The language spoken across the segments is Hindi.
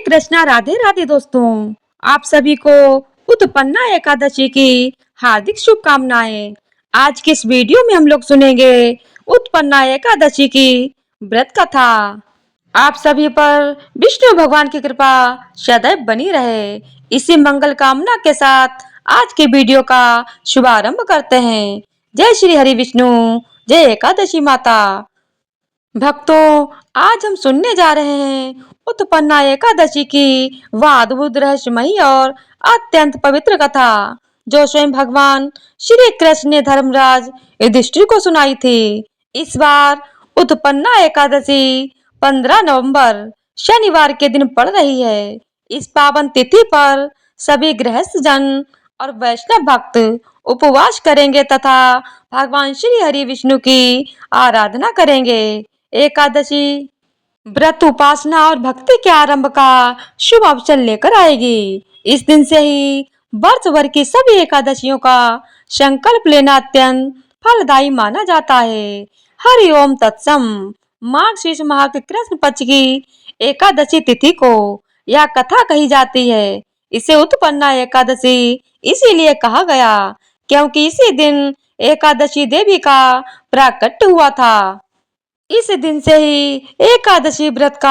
कृष्णा। राधे राधे दोस्तों, आप सभी को उत्पन्ना एकादशी की हार्दिक शुभकामनाएं। आज के इस वीडियो में हम लोग सुनेंगे उत्पन्ना एकादशी की व्रत कथा। आप सभी पर विष्णु भगवान की कृपा सदैव बनी रहे, इसी मंगल कामना के साथ आज के वीडियो का शुभारंभ करते हैं। जय श्री हरि विष्णु, जय एकादशी माता। भक्तों, आज हम सुनने जा रहे हैं उत्पन्ना एकादशी की वह अद्भुत रहस्यमयी और अत्यंत पवित्र कथा जो स्वयं भगवान श्री कृष्ण ने धर्मराज युधिष्ठिर को सुनाई थी। इस बार उत्पन्ना एकादशी 15 नवंबर शनिवार के दिन पड़ रही है। इस पावन तिथि पर सभी गृहस्थ जन और वैष्णव भक्त उपवास करेंगे तथा भगवान श्री हरि विष्णु की आराधना करेंगे। एकादशी व्रत उपासना और भक्ति के आरंभ का शुभ अवसर लेकर आएगी। इस दिन से ही वर्ष भर की सभी एकादशियों का संकल्प लेना अत्यंत फलदायी माना जाता है। हरि ओम तत्सम। माघ शीर्ष माह के कृष्ण पक्ष की एकादशी तिथि को यह कथा कही जाती है। इसे उत्पन्ना एकादशी इसीलिए कहा गया क्योंकि इसी दिन एकादशी देवी का प्राकट्य हुआ था। इस दिन से ही एकादशी व्रत का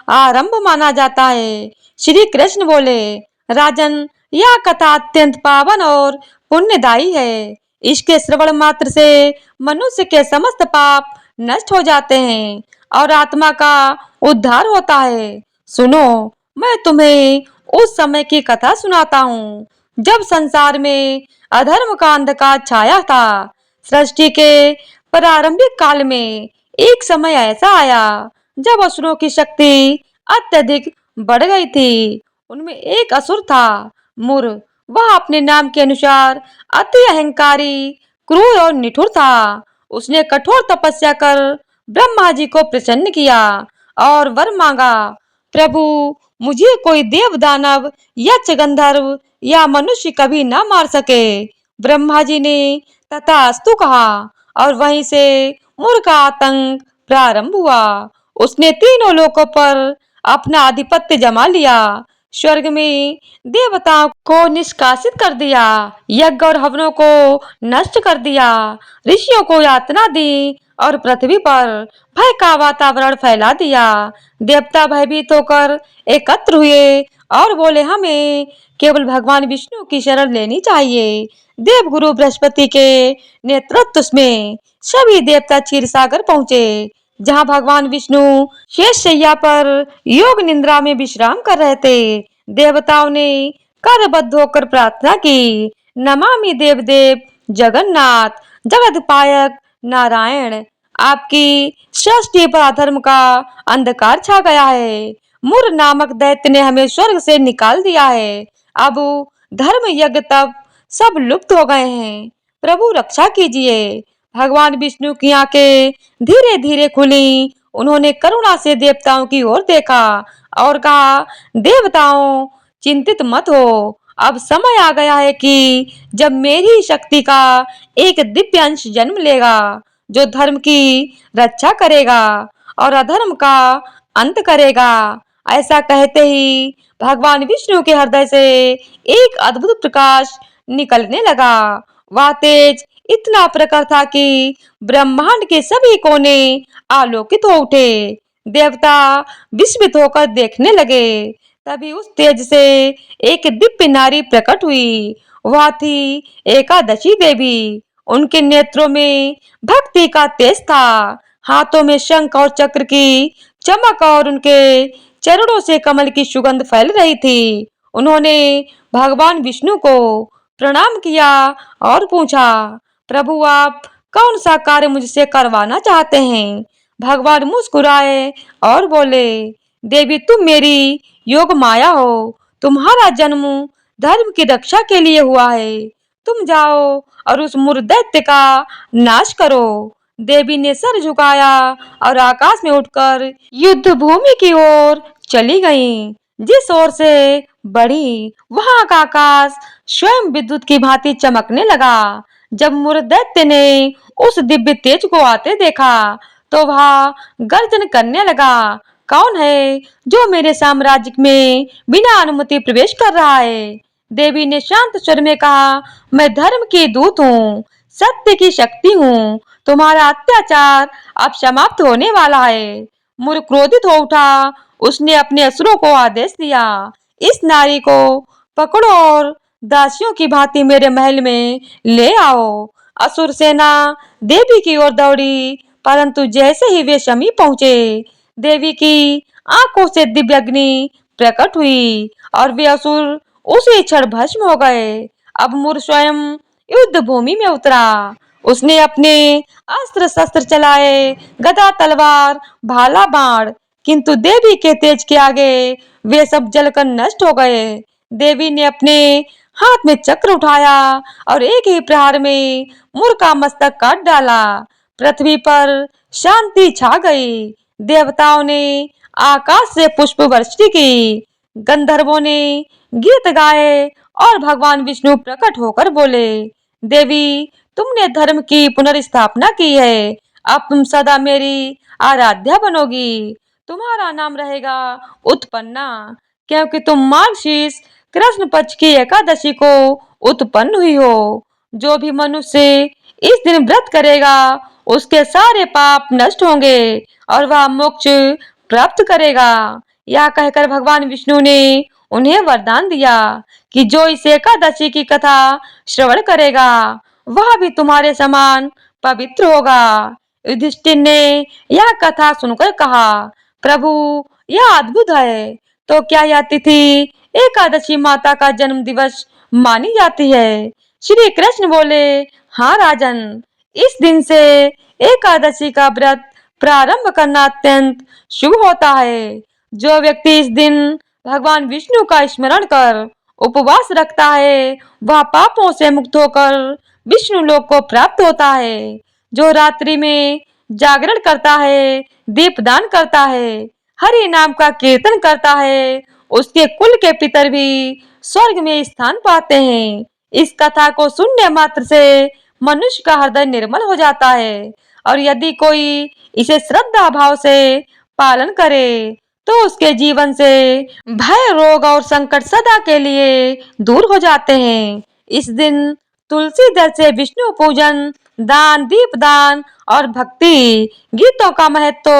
आरंभ माना जाता है। श्री कृष्ण बोले, राजन, यह कथा अत्यंत पावन और पुण्यदायी है। इसके श्रवण मात्र से मनुष्य के समस्त पाप नष्ट हो जाते हैं और आत्मा का उद्धार होता है। सुनो, मैं तुम्हें उस समय की कथा सुनाता हूँ जब संसार में अधर्म का अंधकार छाया था। सृष्टि के प्रारंभिक काल में एक समय ऐसा आया जब असुरों की शक्ति अत्यधिक बढ़ गई थी। उनमें एक असुर था मुर। वह अपने नाम के अनुसार अति अहंकारी, क्रूर और निठुर था। उसने कठोर तपस्या कर ब्रह्मा जी को प्रसन्न किया और वर मांगा, प्रभु, मुझे कोई देव, दानव, यक्ष, गंधर्व या मनुष्य कभी न मार सके। ब्रह्मा जी ने तथास्तु कहा और वहीं से मुर का आतंक प्रारंभ हुआ। उसने तीनों लोकों पर अपना आधिपत्य जमा लिया। स्वर्ग में देवताओं को निष्कासित कर दिया, यज्ञ और हवनों को नष्ट कर दिया, ऋषियों को यातना दी और पृथ्वी पर भय का वातावरण फैला दिया। देवता भयभीत होकर एकत्र हुए और बोले, हमें केवल भगवान विष्णु की शरण लेनी चाहिए। देवगुरु बृहस्पति के नेतृत्व में सभी देवता क्षीर सागर पहुँचे, जहाँ भगवान विष्णु शेष शैया पर योग निद्रा में विश्राम कर रहे थे। देवताओं ने करबद्ध होकर प्रार्थना की, नमामि देवदेव जगन्नाथ जगतपायक नारायण, आपकी सृष्टि पर अधर्म का अंधकार छा गया है। मुर नामक दैत्य ने हमें स्वर्ग से निकाल दिया है। अब धर्म, यज्ञ, तप सब लुप्त हो गए हैं। प्रभु, रक्षा कीजिए। भगवान विष्णु की आंखें धीरे धीरे खुली। उन्होंने करुणा से देवताओं की ओर देखा और कहा, देवताओं, चिंतित मत हो। अब समय आ गया है कि जब मेरी शक्ति का एक दिव्य अंश जन्म लेगा जो धर्म की रक्षा करेगा और अधर्म का अंत करेगा। ऐसा कहते ही भगवान विष्णु के हृदय से एक अद्भुत प्रकाश निकलने लगा। वह तेज इतना प्रखर था कि ब्रह्मांड के सभी कोने आलोकित हो उठे। देवता विस्मित होकर देखने लगे। तभी उस तेज से एक दिव्य नारी प्रकट हुई। वह थी एकादशी देवी। उनके नेत्रों में भक्ति का तेज था, हाथों में शंख और चक्र की चमक और उनके चरणों से कमल की सुगंध फैल रही थी। उन्होंने भगवान विष्णु को प्रणाम किया और पूछा, प्रभु, आप कौन सा कार्य मुझसे करवाना चाहते हैं? भगवान मुस्कुराए और बोले, देवी, तुम मेरी योग माया हो। तुम्हारा जन्म धर्म की रक्षा के लिए हुआ है। तुम जाओ और उस मुर दैत्य का नाश करो। देवी ने सर झुकाया और आकाश में उठकर युद्ध भूमि की ओर चली गईं। जिस ओर से बढ़ी वहां का आकाश स्वयं विद्युत की भांति चमकने लगा। जब मुर दैत्य ने उस दिव्य तेज को आते देखा तो वह गर्जन करने लगा, कौन है जो मेरे साम्राज्य में बिना अनुमति प्रवेश कर रहा है? देवी ने शांत स्वर में कहा, मैं धर्म की दूत हूँ, सत्य की शक्ति हूँ। तुम्हारा अत्याचार अब समाप्त होने वाला है। मुर क्रोधित हो उठा। उसने अपने असुरों को आदेश दिया, इस नारी को पकड़ो और दासियों की भांति मेरे महल में ले आओ। असुर सेना देवी की ओर दौड़ी, परंतु जैसे ही वे समीप पहुंचे, देवी की आंखों से दिव्य अग्नि प्रकट हुई और वे असुर उसी क्षण भस्म हो गए। अब मुर स्वयं युद्ध भूमि में उतरा। उसने अपने अस्त्र शस्त्र चलाए, गदा तलवार भाला बाण, किंतु देवी के तेज के आगे वे सब जलकर नष्ट हो गए। देवी ने अपने हाथ में चक्र उठाया और एक ही प्रहार में मुर का मस्तक काट डाला। पृथ्वी पर शांति छा गई। देवताओं ने आकाश से पुष्प वर्षा की, गंधर्वों ने गीत गाए और भगवान विष्णु प्रकट होकर बोले, देवी तुमने धर्म की पुनर्स्थापना की है। अब तुम सदा मेरी आराध्या बनोगी। तुम्हारा नाम रहेगा उत्पन्ना, क्योंकि तुम मार्गशीर्ष कृष्ण पक्ष की एकादशी को उत्पन्न हुई हो। जो भी मनुष्य इस दिन व्रत करेगा, उसके सारे पाप नष्ट होंगे और वह मोक्ष प्राप्त करेगा। यह कहकर भगवान विष्णु ने उन्हें वरदान दिया कि जो इस एकादशी की कथा श्रवण करेगा, वह भी तुम्हारे समान पवित्र होगा। युधिष्ठिर ने यह कथा सुनकर कहा, प्रभु यह अद्भुत है। तो क्या यह तिथि एकादशी माता का जन्म दिवस मानी जाती है? श्री कृष्ण बोले, हाँ राजन, इस दिन से एकादशी का व्रत प्रारंभ करना अत्यंत शुभ होता है। जो व्यक्ति इस दिन भगवान विष्णु का स्मरण कर उपवास रखता है, वह पापों से मुक्त होकर विष्णु लोक को प्राप्त होता है। जो रात्रि में जागरण करता है, दीपदान करता है, हरि नाम का कीर्तन करता है, उसके कुल के पितर भी स्वर्ग में स्थान पाते हैं। इस कथा को सुनने मात्र से मनुष्य का हृदय निर्मल हो जाता है और यदि कोई इसे श्रद्धा भाव से पालन करे तो उसके जीवन से भय, रोग और संकट सदा के लिए दूर हो जाते हैं। इस दिन तुलसी दल से विष्णु पूजन, दान, दीपदान और भक्ति गीतों का महत्व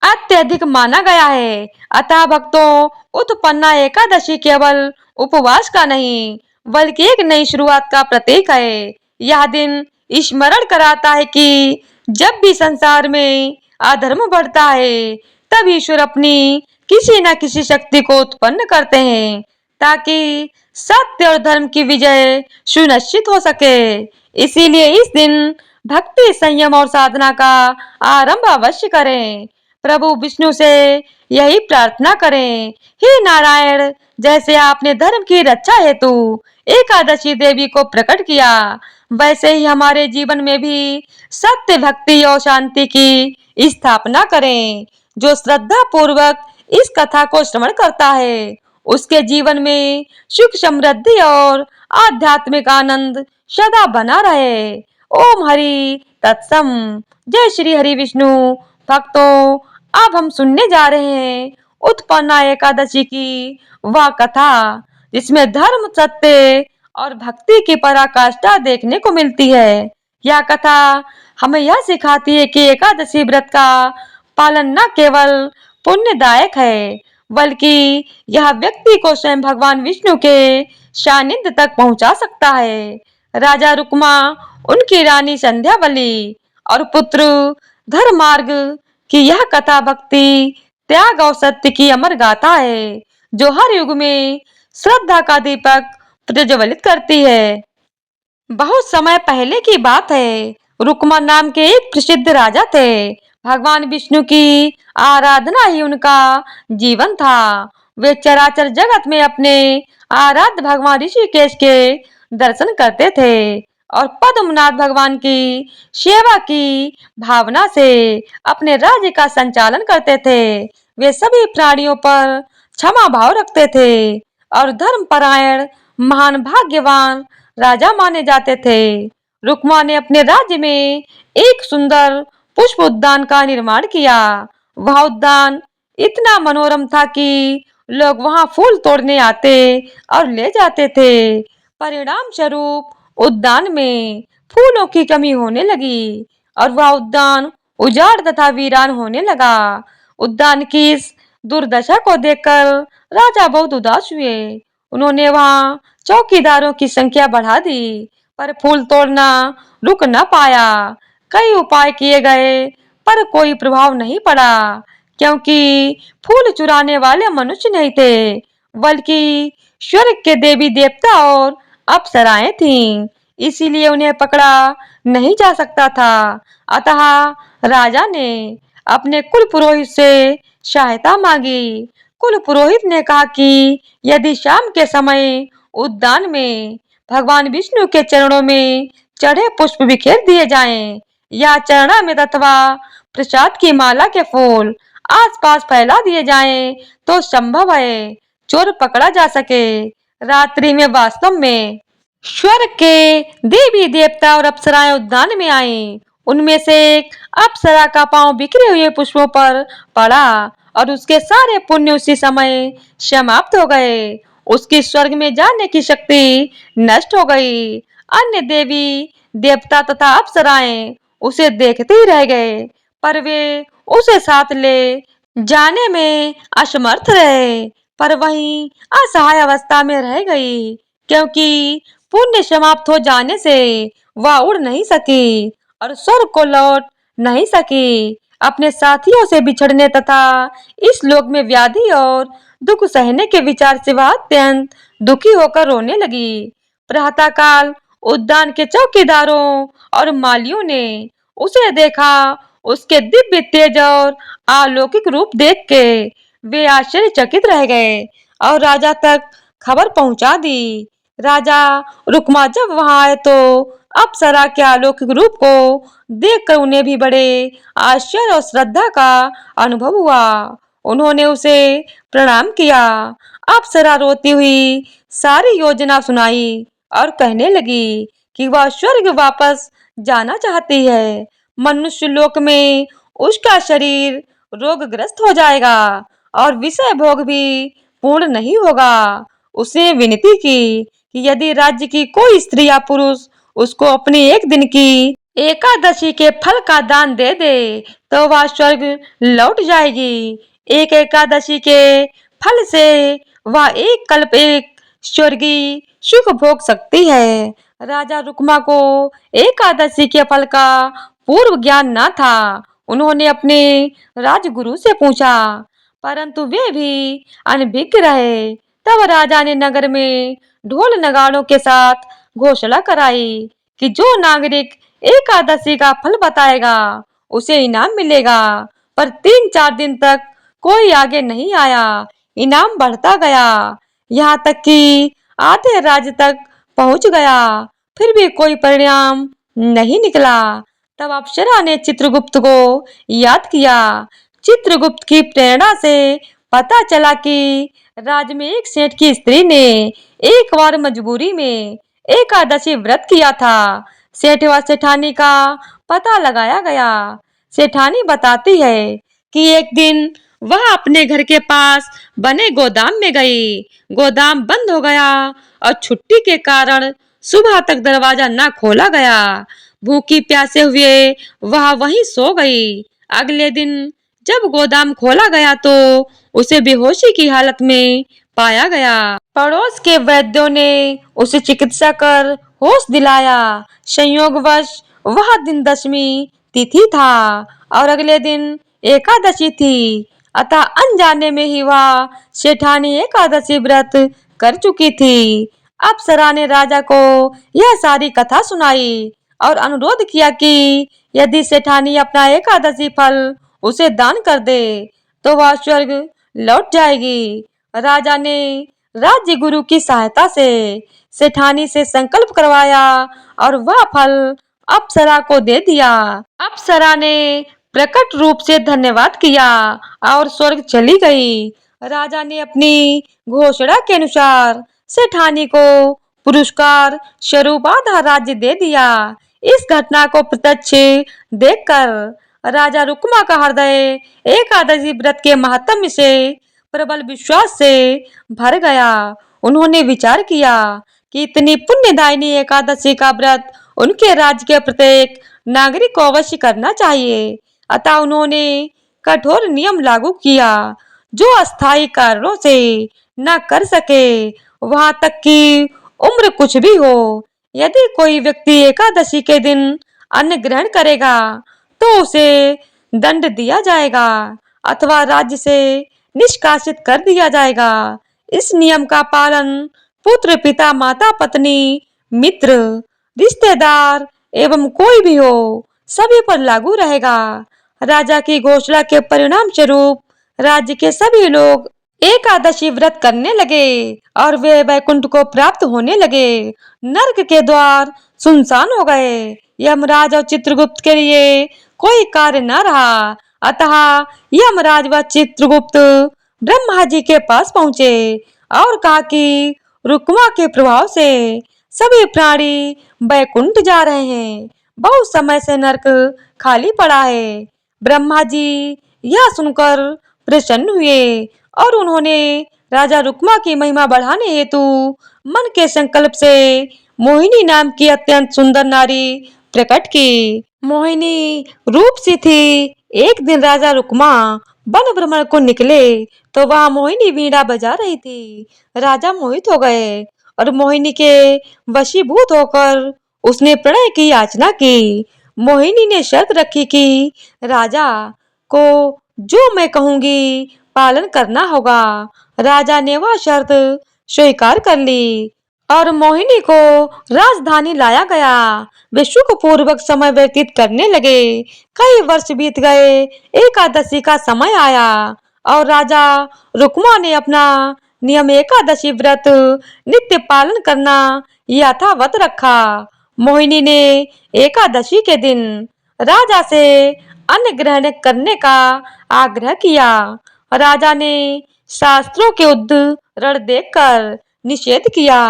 अत्यधिक माना गया है। अतः भक्तों, उत्पन्ना एकादशी केवल उपवास का नहीं, बल्कि एक नई शुरुआत का प्रतीक है। यह दिन स्मरण कराता है कि जब भी संसार में अधर्म बढ़ता है, तब ईश्वर अपनी किसी न किसी शक्ति को उत्पन्न करते हैं ताकि सत्य और धर्म की विजय सुनिश्चित हो सके। इसीलिए इस दिन भक्ति, संयम और साधना का आरंभ अवश्य करें। प्रभु विष्णु से यही प्रार्थना करें, हे नारायण, जैसे आपने धर्म की रक्षा हेतु एकादशी देवी को प्रकट किया, वैसे ही हमारे जीवन में भी सत्य, भक्ति और शांति की स्थापना करें। जो श्रद्धा पूर्वक इस कथा को श्रवण करता है, उसके जीवन में सुख, समृद्धि और आध्यात्मिक आनंद सदा बना रहे। ओम हरि तत्सम। जय श्री हरि विष्णु। भक्तों, अब हम सुनने जा रहे हैं उत्पन्ना एकादशी की वह कथा जिसमें धर्म, सत्य और भक्ति की पराकाष्ठा देखने को मिलती है। यह कथा हमें यह सिखाती है कि एकादशी व्रत का पालन न केवल पुण्यदायक है, बल्कि यह व्यक्ति को स्वयं भगवान विष्णु के सानिध्य तक पहुंचा सकता है। राजा रुक्मा, उनकी रानी संध्यावली और पुत्र धर्मार्ग की यह कथा भक्ति, त्याग और सत्य की अमर गाथा है, जो हर युग में श्रद्धा का दीपक प्रज्वलित करती है। बहुत समय पहले की बात है। रुक्मा नाम के एक प्रसिद्ध राजा थे। भगवान विष्णु की आराधना ही उनका जीवन था। वे चराचर जगत में अपने आराध्य भगवान ऋषिकेश के दर्शन करते थे और पद्मनाभ भगवान की सेवा की भावना से अपने राज्य का संचालन करते थे। वे सभी प्राणियों पर क्षमा भाव रखते थे और धर्मपरायण, महान, भाग्यवान राजा माने जाते थे। रुक्मा ने अपने राज्य में एक सुंदर पुष्प उद्यान का निर्माण किया। वह उद्यान इतना मनोरम था कि लोग वहां फूल तोड़ने आते और ले जाते थे। परिणाम स्वरूप उद्यान में फूलों की कमी होने लगी और वह उद्यान उजाड़ तथा वीरान होने लगा। उद्यान की इस दुर्दशा को देखकर राजा बहुत उदास हुए। उन्होंने वहां चौकीदारों की संख्या बढ़ा दी, पर फूल तोड़ना रुक न पाया। कई उपाय किए गए, पर कोई प्रभाव नहीं पड़ा, क्योंकि फूल चुराने वाले मनुष्य नहीं थे, बल्कि स्वर्ग के देवी देवता और अप्सराएं थीं। इसीलिए उन्हें पकड़ा नहीं जा सकता था। अतः राजा ने अपने कुल पुरोहित से सहायता मांगी। कुल पुरोहित ने कहा कि यदि शाम के समय उद्यान में भगवान विष्णु के चरणों में चढ़े पुष्प बिखेर दिए जाएं, या चरणामृत अथवा प्रसाद की माला के फूल आसपास फैला दिए जाएं, तो संभव है चोर पकड़ा जा सके। रात्रि में वास्तव में स्वर्ग के देवी देवता और अप्सराएं उद्यान में आईं। उनमें से एक अप्सरा का पांव बिखरे हुए पुष्पों पर पड़ा और उसके सारे पुण्य उसी समय समाप्त हो गए। उसकी स्वर्ग में जाने की शक्ति नष्ट हो गई। अन्य देवी देवता तथा अप्सराएं उसे देखते ही रह गए, पर वे उसे साथ ले जाने में असमर्थ रहे। पर वहीं असहाय अवस्था में रह गई, क्योंकि पुण्य समाप्त हो जाने से वह उड़ नहीं सकी और स्वर्ग को लौट नहीं सकी। अपने साथियों से बिछड़ने तथा इस लोक में व्याधि और दुख सहने के विचार से वह अत्यंत दुखी होकर रोने लगी। प्रातःकाल उद्यान के चौकीदारों और मालियों ने उसे देखा। उसके दिव्य तेज और अलौकिक रूप देख के वे आश्चर्यचकित रह गए और राजा तक खबर पहुंचा दी। राजा रुक्मा जब वहां आए तो अप्सरा के अलौकिक रूप को देखकर उन्हें भी बड़े आश्चर्य और श्रद्धा का अनुभव हुआ। उन्होंने उसे प्रणाम किया। अप्सरा रोती हुई सारी योजना सुनाई और कहने लगी कि वह स्वर्ग वापस जाना चाहती है। मनुष्य लोक में उसका शरीर रोगग्रस्त हो जाएगा और विषय भोग भी पूर्ण नहीं होगा। उसने विनती की कि यदि राज्य की कोई स्त्री या पुरुष उसको अपनी एक दिन की एकादशी के फल का दान दे दे, तो वह स्वर्ग लौट जाएगी। एक एकादशी के फल से वह एक कल्प एक स्वर्गीय सुख भोग सकती है। राजा रुक्मा को एकादशी के फल का पूर्व ज्ञान न था। उन्होंने अपने राजगुरु से पूछा, परंतु वे भी अनभिज्ञ रहे। तब राजा ने नगर में ढोल नगाड़ों के साथ घोषणा कराई कि जो नागरिक एकादशी का फल बताएगा उसे इनाम मिलेगा। पर 3-4 दिन तक कोई आगे नहीं आया। इनाम बढ़ता गया, यहाँ तक कि आधे राज्य तक पहुंच गया। फिर भी कोई परिणाम नहीं निकला। तब अप्सरा ने चित्रगुप्त को याद किया। चित्रगुप्त की प्रेरणा से पता चला कि राज्य में एक सेठ की स्त्री ने एक बार मजबूरी में एकादशी व्रत किया था। सेठ व सेठानी का पता लगाया गया। सेठानी बताती है कि एक दिन वह अपने घर के पास बने गोदाम में गई। गोदाम बंद हो गया और छुट्टी के कारण सुबह तक दरवाजा न खोला गया। भूखी प्यासे हुए वह वहीं सो गई। अगले दिन जब गोदाम खोला गया तो उसे बेहोशी की हालत में पाया गया। पड़ोस के वैद्यों ने उसे चिकित्सा कर होश दिलाया। संयोगवश वह दिन दशमी तिथि था और अगले दिन एकादशी थी। अतः अनजाने में ही वह सेठानी एकादशी व्रत कर चुकी थी। अप्सरा ने राजा को यह सारी कथा सुनाई और अनुरोध किया कि यदि सेठानी अपना एकादशी फल उसे दान कर दे तो वह स्वर्ग लौट जाएगी। राजा ने राज्य गुरु की सहायता से सेठानी से संकल्प करवाया और वह फल अप्सरा को दे दिया। अप्सरा ने प्रकट रूप से धन्यवाद किया और स्वर्ग चली गई। राजा ने अपनी घोषणा के अनुसार सेठानी को पुरस्कार स्वरूप आधा राज्य दे दिया। इस घटना को प्रत्यक्ष देखकर राजा रुक्मा का हृदय एकादशी व्रत के महात्म्य से प्रबल विश्वास से भर गया। उन्होंने विचार किया कि इतनी पुण्यदायिनी एकादशी का व्रत उनके राज्य के प्रत्येक नागरिक को अवश्य करना चाहिए। अतः उन्होंने कठोर नियम लागू किया, जो अस्थायी कारणों से न कर सके, वहां तक कि उम्र कुछ भी हो, यदि कोई व्यक्ति एकादशी के दिन अन्न ग्रहण करेगा तो उसे दंड दिया जाएगा अथवा राज्य से निष्कासित कर दिया जाएगा। इस नियम का पालन पुत्र, पिता, माता, पत्नी, मित्र, रिश्तेदार एवं कोई भी हो, सभी पर लागू रहेगा। राजा की घोषणा के परिणाम स्वरूप राज्य के सभी लोग एकादशी व्रत करने लगे और वे वैकुंठ को प्राप्त होने लगे। नरक के द्वार सुनसान हो गए। यमराज और चित्रगुप्त के लिए कोई कार्य न रहा। अतः यमराज व चित्रगुप्त ब्रह्मा जी के पास पहुंचे और कहा कि रुक्मा के प्रभाव से सभी प्राणी वैकुंठ जा रहे हैं। बहुत समय से नरक खाली पड़ा है। ब्रह्मा जी यह सुनकर प्रसन्न हुए और उन्होंने राजा रुक्मा की महिमा बढ़ाने हेतु मन के संकल्प से मोहिनी नाम की अत्यंत सुंदर नारी प्रकट की। मोहिनी रूप सी थी। एक दिन राजा रुक्मा वन भ्रमण को निकले तो वहां मोहिनी वीणा बजा रही थी। राजा मोहित हो गए और मोहिनी के वशीभूत होकर उसने प्रणय की याचना की। मोहिनी ने शर्त रखी कि राजा को जो मैं कहूंगी पालन करना होगा। राजा ने वह शर्त स्वीकार कर ली और मोहिनी को राजधानी लाया गया। वे सुखपूर्वक समय व्यतीत करने लगे। कई वर्ष बीत गए। एकादशी का समय आया और राजा रुक्मा ने अपना नियम एकादशी व्रत नित्य पालन करना यथावत रखा। मोहिनी ने एकादशी के दिन राजा से अन्न ग्रहण करने का आग्रह किया। राजा ने शास्त्रों के उद्धरण देकर निषेध किया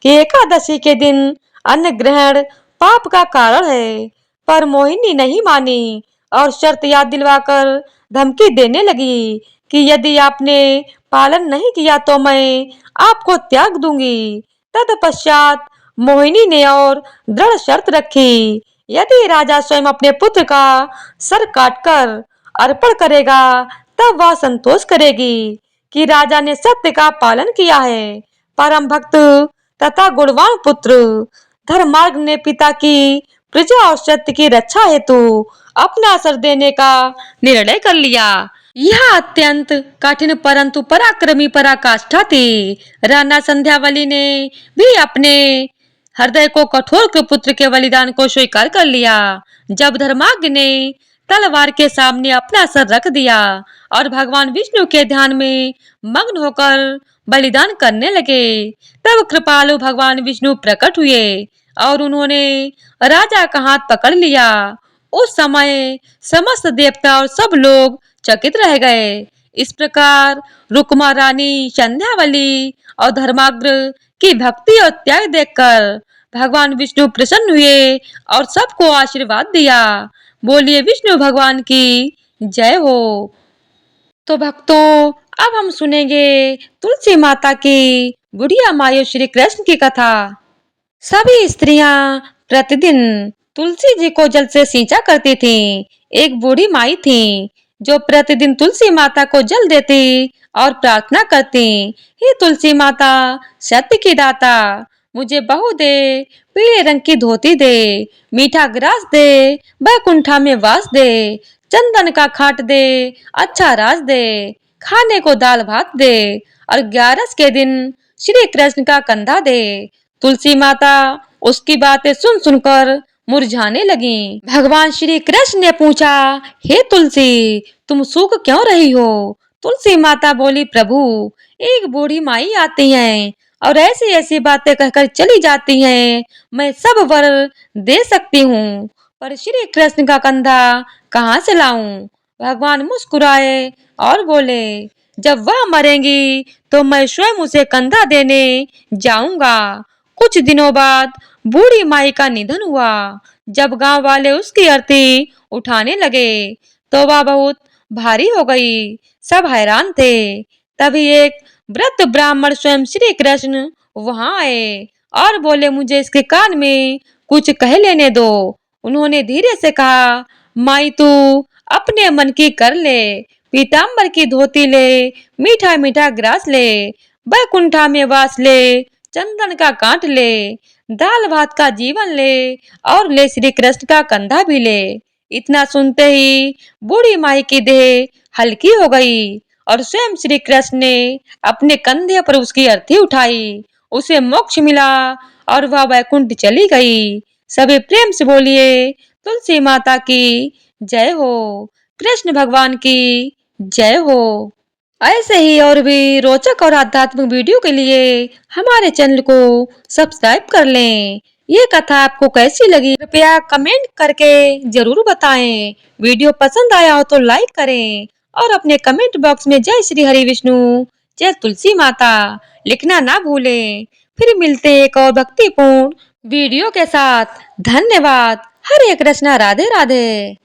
कि एकादशी के दिन अन्न ग्रहण पाप का कारण है। पर मोहिनी नहीं मानी और शर्त याद दिलवाकर धमकी देने लगी कि यदि आपने पालन नहीं किया तो मैं आपको त्याग दूंगी। तत्पश्चात मोहिनी ने और दृढ़ शर्त रखी, यदि राजा स्वयं अपने पुत्र का सर काटकर अर्पण करेगा तब वह संतोष करेगी कि राजा ने सत्य का पालन किया है। परम भक्त तथा गुणवान पुत्र धर्मार्क ने पिता की प्रजा और सत्य की रक्षा हेतु अपना सर देने का निर्णय कर लिया। यह अत्यंत कठिन परंतु पराक्रमी पराकाष्ठा थी। राणा संध्यावली ने भी अपने हृदय को कठोर के पुत्र के बलिदान को स्वीकार कर लिया। जब धर्माज्ञ ने तलवार के सामने अपना सर रख दिया और भगवान विष्णु के ध्यान में मग्न होकर बलिदान करने लगे, तब कृपालु भगवान विष्णु प्रकट हुए और उन्होंने राजा का हाथ पकड़ लिया। उस समय समस्त देवता और सब लोग चकित रह गए। इस प्रकार रुक्मा रानी संध्यावली और धर्माग्र की भक्ति और त्याग देखकर भगवान विष्णु प्रसन्न हुए और सबको आशीर्वाद दिया। बोलिए विष्णु भगवान की जय हो। तो भक्तों, अब हम सुनेंगे तुलसी माता की बुढ़िया मायो श्री कृष्ण की कथा। सभी स्त्रियां प्रतिदिन तुलसी जी को जल से सींचा करती थीं। एक बूढ़ी माई थी जो प्रतिदिन तुलसी माता को जल देती और प्रार्थना करती, हे तुलसी माता सत्य की दाता, मुझे बहू दे, पीले रंग की धोती दे, मीठा ग्रास दे, बैकुंठा में वास दे, चंदन का खाट दे, अच्छा राज दे, खाने को दाल भात दे और 11 के दिन श्री कृष्ण का कंधा दे। तुलसी माता उसकी बातें सुन सुनकर मुरझाने लगी। भगवान श्री कृष्ण ने पूछा, हे तुलसी, तुम सूख क्यों रही हो? तुलसी माता बोली, प्रभु, एक बूढ़ी माई आती हैं और ऐसी ऐसी बातें कहकर चली जाती हैं। मैं सब वर दे सकती हूँ, पर श्री कृष्ण का कंधा कहाँ से लाऊं? भगवान मुस्कुराए और बोले, जब वह मरेंगी तो मैं स्वयं उसे कंधा देने जाऊंगा। कुछ दिनों बाद बूढ़ी माई का निधन हुआ। जब गांव वाले उसकी आरती उठाने लगे तो वह बहुत भारी हो गई। सब हैरान थे। तभी एक वृद्ध ब्राह्मण स्वयं श्री कृष्ण वहां आए और बोले, मुझे इसके कान में कुछ कह लेने दो। उन्होंने धीरे से कहा, माई तू अपने मन की कर ले, पीताम्बर की धोती ले, मीठा मीठा ग्रास ले, बैकुंठा में वास ले, चंदन का कांट ले, दाल भात का जीवन ले और ले श्री कृष्ण का कंधा भी ले। इतना सुनते ही बूढ़ी माई की देह हल्की हो गई और स्वयं श्री कृष्ण ने अपने कंधे पर उसकी अर्थी उठाई। उसे मोक्ष मिला और वह वैकुंठ चली गई। सभी प्रेम से बोलिए, तुलसी माता की जय हो, कृष्ण भगवान की जय हो। ऐसे ही और भी रोचक और आध्यात्मिक वीडियो के लिए हमारे चैनल को सब्सक्राइब कर लें। ये कथा आपको कैसी लगी कृपया कमेंट करके जरूर बताएं। वीडियो पसंद आया हो तो लाइक करें और अपने कमेंट बॉक्स में जय श्री हरि विष्णु, जय तुलसी माता लिखना ना भूलें। फिर मिलते हैं एक और भक्तिपूर्ण वीडियो के साथ। धन्यवाद। हरे कृष्णा, राधे राधे।